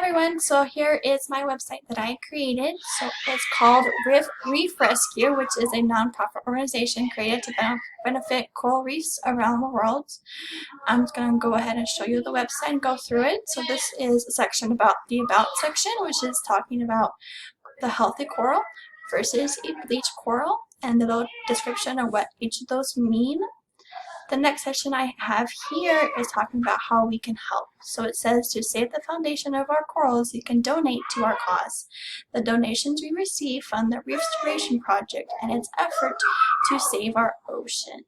everyone, so here is my website that I created. So it's called Reef Rescue, which is a nonprofit organization created to benefit coral reefs around the world. I'm just going to go ahead and show you the website and go through it. So this is a section about the About section, which is talking about the healthy coral versus a bleached coral and the little description of what each of those mean. The next section I have here is talking about how we can help. So it says to save the foundation of our corals, you can donate to our cause. The donations we receive fund the Reefstoration Project and its effort to save our ocean.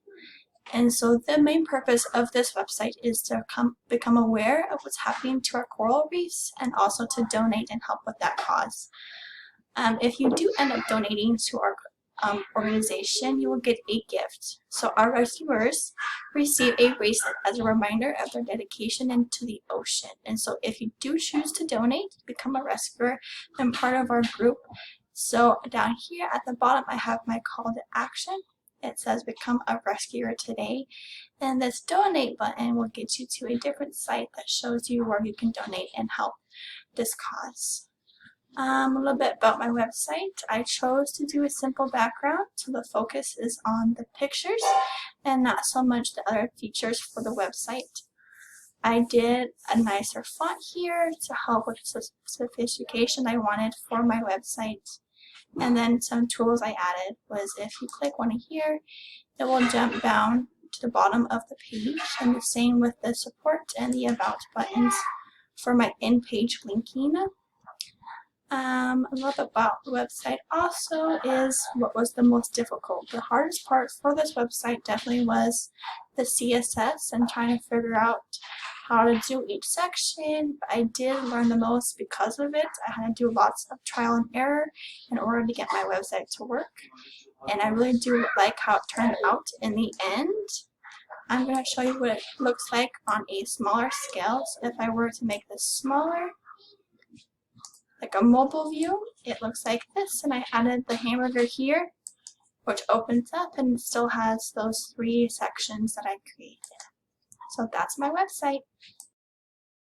And so the main purpose of this website is to become aware of what's happening to our coral reefs and also to donate and help with that cause. If you do end up donating to our organization, you will get a gift. So our rescuers receive a bracelet as a reminder of their dedication into the ocean. And so if you do choose to donate, become a rescuer and part of our group. So down here at the bottom, I have my call to action. It says become a rescuer today. And this donate button will get you to a different site that shows you where you can donate and help this cause. A little bit about my website. I chose to do a simple background, so the focus is on the pictures and not so much the other features for the website. I did a nicer font here to help with the sophistication I wanted for my website. And then some tools I added was if you click one here, it will jump down to the bottom of the page, and the same with the support and the about buttons for my in-page linking. A little bit about the website also is what was the most difficult. The hardest part for this website definitely was the CSS and trying to figure out how to do each section. I did learn the most because of it. I had to do lots of trial and error in order to get my website to work. And I really do like how it turned out in the end. I'm going to show you what it looks like on a smaller scale. So if I were to make this smaller, like a mobile view, it looks like this, and I added the hamburger here, which opens up and still has those 3 sections that I created. So that's my website.